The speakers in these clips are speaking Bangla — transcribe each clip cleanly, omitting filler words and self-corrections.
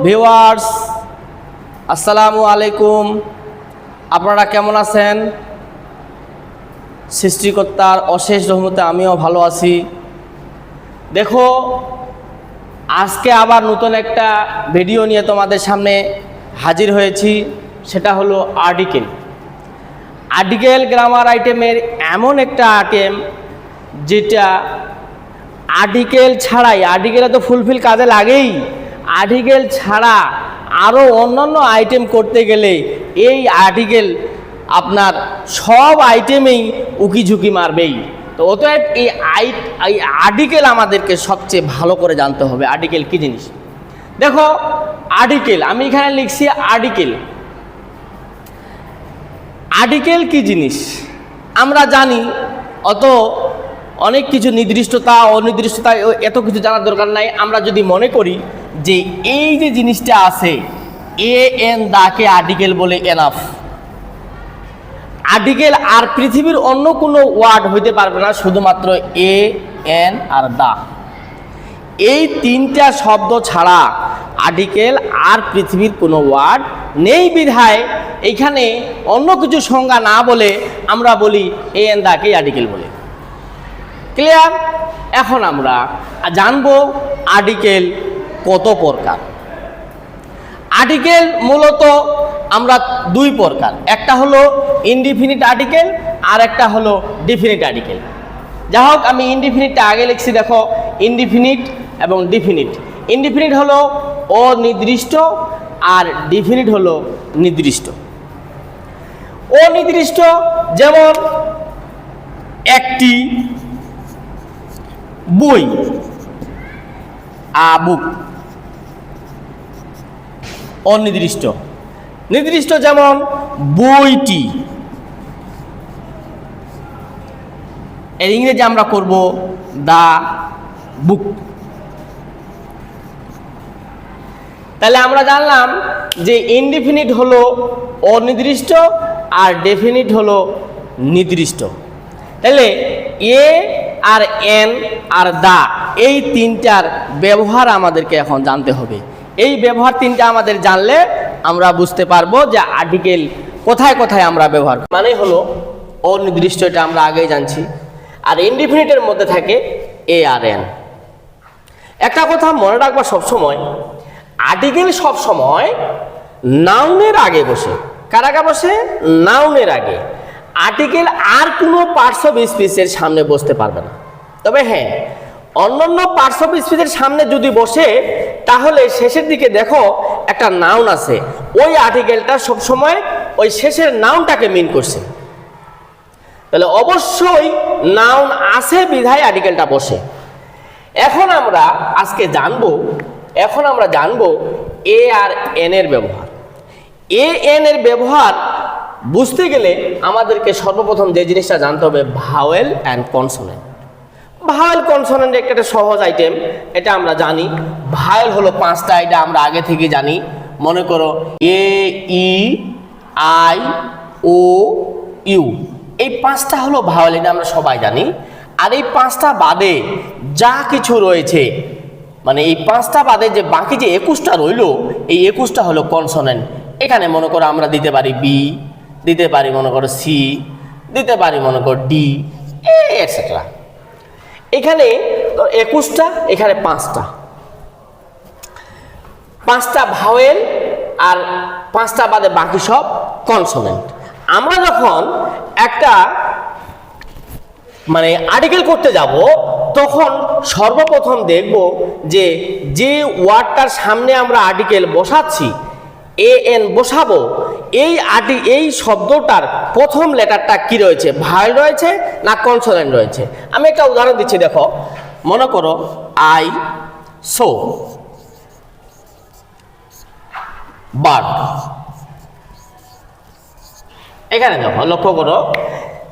ভিউয়ার্স, আসসালামু আলাইকুম। আপনারা কেমন আছেন? সৃষ্টিকর্তার অশেষ রহমতে আমিও ভালো আছি। দেখো, আজকে আবার নতুন একটা ভিডিও নিয়ে তোমাদের সামনে হাজির হয়েছি। সেটা হলো আর্টিকেল। আর্টিকেল গ্রামার আইটেমের এমন একটা আইটেম যেটা আর্টিকেল ছাড়াই, আর্টিকেলে তো ফুলফিল কাজে লাগেই, আর্টিকেল ছাড়া আরও অন্যান্য আইটেম করতে গেলে এই আর্টিকেল আপনার সব আইটেমেই উকি ঝুঁকি মারবেই। তো অতএব এই আর্টিকেল আমাদেরকে সবচেয়ে ভালো করে জানতে হবে আর্টিকেল কী জিনিস। দেখো, আর্টিকেল আমি এখানে লিখছি আর্টিকেল। আর্টিকেল কী জিনিস আমরা জানি, অত অনেক কিছু নির্দিষ্টতা অনির্দিষ্টতা এত কিছু জানার দরকার নাই। আমরা যদি মনে করি যে এই যে জিনিসটা আছে এন দাকে আর্টিকেল বলে এনাফ। আর্টিকেল আর পৃথিবীর অন্য কোনো ওয়ার্ড হইতে পারবে না, শুধুমাত্র এ এন আর দা। এই তিনটা শব্দ ছাড়া আর্টিকেল আর পৃথিবীর কোনো ওয়ার্ড নেই। বিধায় এইখানে অন্য কিছু সংজ্ঞা না বলে আমরা বলি এ এন দাকে আর্টিকেল বলে। ক্লিয়ার? এখন আমরা জানবো আর্টিকেল কত প্রকার। আর্টিকেল মূলত আমরা দুই প্রকার, একটা হলো ইনডিফিনিট আর্টিকেল আর একটা হলো ডিফিনিট আর্টিকেল। যাই হোক, আমি ইনডিফিনিটটা আগে লিখছি। দেখো, ইনডিফিনিট এবং ডিফিনিট। ইনডিফিনিট হলো অনির্দিষ্ট আর ডিফিনিট হলো নির্দিষ্ট। অনির্দিষ্ট যেমন একটি বই, বুক। অনির্দিষ্ট। নির্দিষ্ট যেমন বইটি। এর ইংরেজি আমরা করব দা বুক। তাহলে আমরা জানলাম যে ইনডিফিনিট হলো অনির্দিষ্ট আর ডেফিনিট হলো নির্দিষ্ট। তাহলে এ আর এন আর দা, এই তিনটার ব্যবহার আমাদেরকে এখন জানতে হবে। এই ব্যবহার তিনটা আমাদের জানলে আমরা বুঝতে পারবো যে আর্টিকেল কোথায় কোথায় আমরা ব্যবহার করি। মানে হলো অনির্দিষ্ট, এটা আমরা আগেই জানছি। আর ইনডিফিনিটের মধ্যে থাকে এ আর এন। একটা কথা মনে রাখবা সবসময়, আর্টিকেল সবসময় নাউনের আগে বসে। কার আগে বসে? নাউনের আগে। আর্টিকেল আর কোনো পার্টস অফ স্পিচের সামনে বসতে পারবে না। তবে হ্যাঁ, অন্যান্য পার্টস অফ স্পিচের সামনে যদি বসে, তাহলে শেষের দিকে দেখো একটা নাউন আছে, ওই আর্টিকেলটা সবসময় ওই শেষের নাউনটাকে মিন করছে। তাহলে অবশ্যই নাউন আছে বিধায় আর্টিকেলটা বসে। এখন আমরা আজকে জানবো এ আর এন এর ব্যবহার। এ এন এর ব্যবহার বুঝতে গেলে আমাদেরকে সর্বপ্রথম যে জিনিসটা জানতে হবে, vowel and consonant. Vowel consonant একটা সহজ আইটেম, এটা আমরা জানি। ভাওয়েল হলো পাঁচটা, এটা আমরা আগে থেকে জানি। মনে করো এ ই আই ও ইউ, এই পাঁচটা হলো ভাওয়েল, এটা আমরা সবাই জানি। আর এই পাঁচটা বাদে যা কিছু রয়েছে, মানে এই পাঁচটা বাদে যে বাকি যে 21টা রইল, এই 21টা হলো কনসোনেন্ট। এখানে মনে করো আমরা দিতে পারি বি, দিতে পারি মনে করো সি, দিতে পারি মনে করো ডি, এটসেট্রা। এখানে 21টা, এখানে পাঁচটা ভাওয়েল আর পাঁচটা বাদে বাকি সব কনসোনেন্ট। আমরা যখন একটা মানে আর্টিকেল করতে যাব, তখন সর্বপ্রথম দেখব যে ওয়ার্ডটার সামনে আমরা আর্টিকেল বসাচ্ছি, এ এন বসাবো, এই শব্দটার প্রথম লেটারটা কি রয়েছে, ভাওয়েল রয়েছে না কনসোনেন্ট রয়েছে। আমি একটা উদাহরণ দিচ্ছি। দেখো, মনে করো আই সো বার্ড। এখানে দেখো, লক্ষ্য করো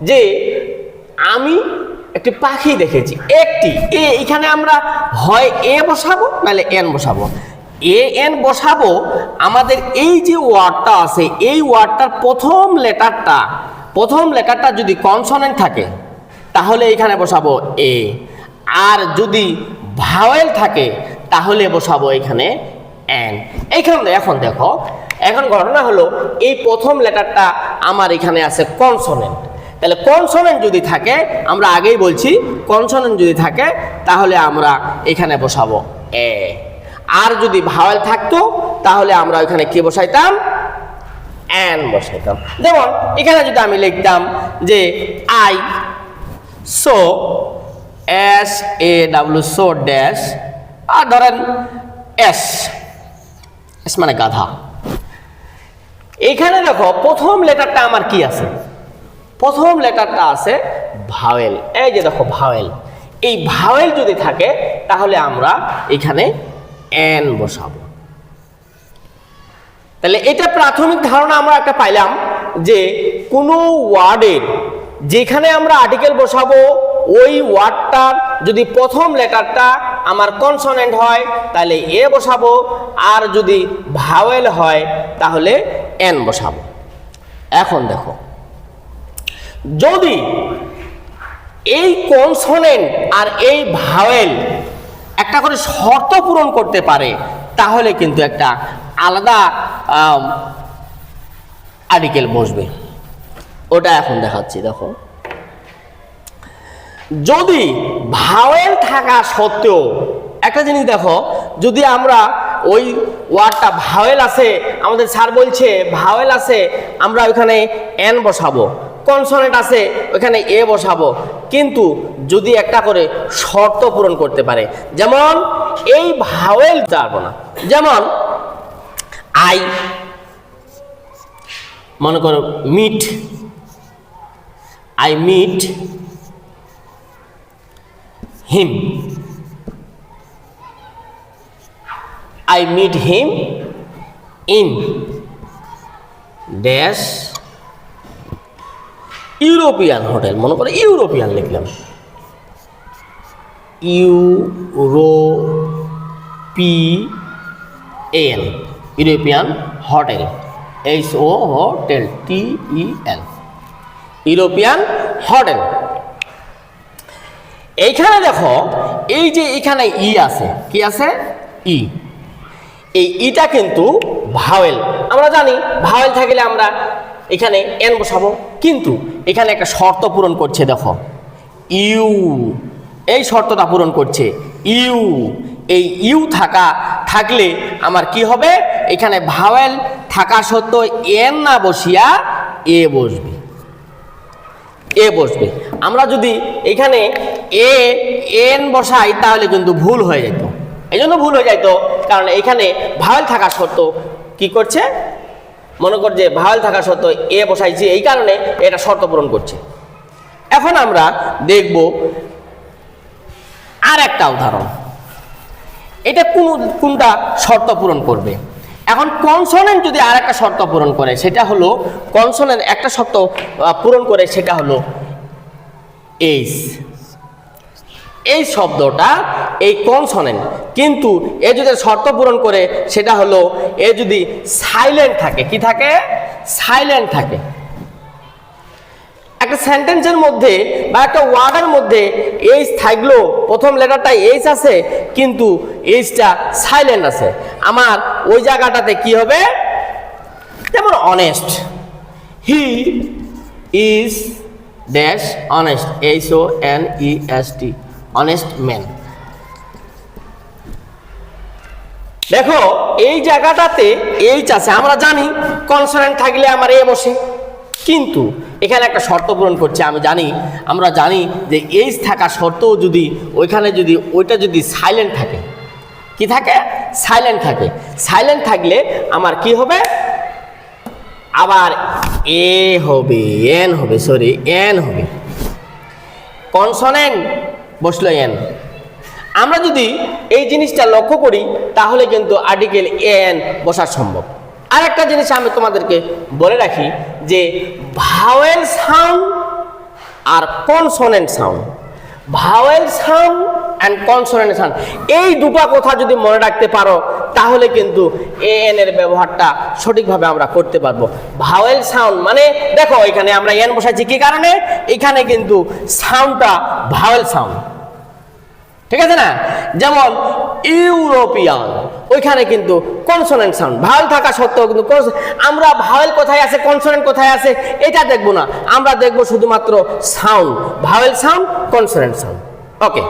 যে আমি একটি পাখি দেখেছি, এখানে আমরা হয় এ বসাবো নাহলে এন বসাবো। এ এন বসাবো, আমাদের এই যে ওয়ার্ডটা আছে, এই ওয়ার্ডটার প্রথম লেটারটা যদি কনসোনেন্ট থাকে তাহলে এখানে বসাবো এ, আর যদি ভাওয়েল থাকে তাহলে বসাবো এখানে এন। এখন দেখো, এখন ঘটনা হলো এই প্রথম লেটারটা আমার এখানে আছে কনসোনেন্ট। তাহলে কনসোনেন্ট যদি থাকে, আমরা আগেই বলছি কনসোনেন্ট যদি থাকে তাহলে আমরা এখানে বসাবো এ। আর যদি ভাওয়েল থাকতো তাহলে আমরা এখানে কি বসাইতাম? এন বসাইতাম। যেমন এখানে যদি আমি লিখতাম যে I, saw S A W, saw dash, আর ধরেন এস, এস মানে গাধা। এখানে দেখো প্রথম লেটারটা আমার কি আছে? প্রথম লেটারটা আছে ভাওয়েল। এই যে দেখো ভাওয়েল, এই ভাওয়েল যদি থাকে তাহলে আমরা এখানে এন বসাবো। তাহলে এটা প্রাথমিক ধারণা আমরা একটা পাইলাম যে কোনো ওয়ার্ডের যেখানে আমরা আর্টিকেল বসাবো ওই ওয়ার্ডটার যদি প্রথম লেটারটা আমার কনসোনেন্ট হয় তাহলে এ বসাবো, আর যদি ভাওয়েল হয় তাহলে এন বসাবো। এখন দেখো, যদি এই কনসোনেন্ট আর এই ভাওয়েল একটা করে শর্ত পূরণ করতে পারে তাহলে কিন্তু একটা আলাদা আর্টিকেল বসবে। ওটা এখন দেখাচ্ছি। দেখো, যদি ভাওয়েল থাকা সত্ত্বেও একটা জিনিস দেখো, যদি আমরা ওই ওয়ার্ডটা ভাওয়েল আছে, আমাদের স্যার বলছে ভাওয়েল আছে, আমরা ওইখানে এন বসাবো, কনসোনেন্ট আছে ওইখানে এ বসাবো, কিন্তু যদি একটা করে শর্ত পূরণ করতে পারে, যেমন এই ভাওয়েল পারবো না, যেমন আই, মনে করো meet, I meet him, I meet him in dash European hotel. মনে করে ইউরোপিয়ান লিখলাম, European, European hotel, HO hotel, TEL, European hotel. এইখানে দেখো, এই যে এখানে ই আছে, কি আছে? ই। এই ইটা কিন্তু ভাওয়েল। আমরা জানি ভাওয়েল থাকলে আমরা এখানে এন বসাবো, কিন্তু এখানে একটা শর্ত পূরণ করছে। দেখো, ইউ, এই শর্তটা পূরণ করছে ইউ। এই ইউ থাকলে আমার কি হবে? এখানে ভাওয়েল থাকা সত্ত্বেও এন না বসিয়া এ বসবে, এ বসবে। আমরা যদি এখানে এন বসাই তাহলে কিন্তু ভুল হয়ে যেত। এই জন্য ভুল হয়ে যাইতো, কারণ এখানে ভাওয়েল থাকা সত্ত্বেও কি করছে? মনে কর যে ভাওয়েল থাকা সত্ত্বেও এ বসাইছি, এই কারণে এটা শর্ত পূরণ করছে। এখন আমরা দেখব আর একটা উদাহরণ, এটা কোনটা শর্ত পূরণ করবে। এখন কনসোনেন্ট যদি আর একটা শর্ত পূরণ করে, সেটা হলো কনসোনেন্ট একটা শর্ত পূরণ করে, সেটা হলো এইচ। এই শব্দটা এই কনসোনেন্ট, কিন্তু এ যদি শর্ত পূরণ করে সেটা হলো এ যদি সাইলেন্ট থাকে। কি থাকে? সাইলেন্ট থাকে। একটা সেন্টেন্সের মধ্যে বা একটা ওয়ার্ডের মধ্যে এইচ থাকলো, প্রথম লেটারটা এইচ আছে কিন্তু এইচটা সাইলেন্ট আছে, আমার ওই জায়গাটাতে কি হবে? যেমন honest, he is dash honest, HONEST, honest man. দেখো, এই জায়গাটাতে এইচ আছে, আমরা জানি কনসোনেন্ট থাকলে আমার এ বসে, কিন্তু এখানে একটা শর্ত পূরণ করছে। আমরা জানি যে এইচ থাকা সত্ত্বেও যদি ওইখানে যদি ওইটা যদি সাইলেন্ট থাকে, কি থাকে? সাইলেন্ট থাকে। সাইলেন্ট থাকলে আমার কি হবে? আবার এ হবে, এন হবে, সরি এন হবে। কনসোনেন্ট বসলো এন। আমরা যদি এই জিনিসটা লক্ষ্য করি তাহলে কিন্তু আর্টিকেল এন বসা সম্ভব। আর একটা জিনিস আমি তোমাদেরকে বলে রাখি যে ভাওয়েল সাউন্ড আর consonant sound, vowel sound and consonant sound, এই দুটো কথা যদি মনে রাখতে পারো তাহলে কিন্তু এন এর ব্যবহারটা সঠিকভাবে আমরা করতে পারবো। ভাওয়েল সাউন্ড মানে দেখো এখানে আমরা এন বসাচ্ছি কি কারণে? এখানে কিন্তু সাউন্ডটা ভাওয়েল সাউন্ড, ঠিক আছে না? যেমন ইউরোপিয়ান, ওইখানে কিন্তু কনসোনেন্ট সাউন্ড, ভাওয়েল থাকা সত্ত্বেও কিন্তু আমরা ভাওয়েল কোথায় আছে, কনসোনেন্ট কোথায় আছে এটা দেখব না, আমরা দেখব শুধুমাত্র sound, vowel sound, consonant sound. ওকে।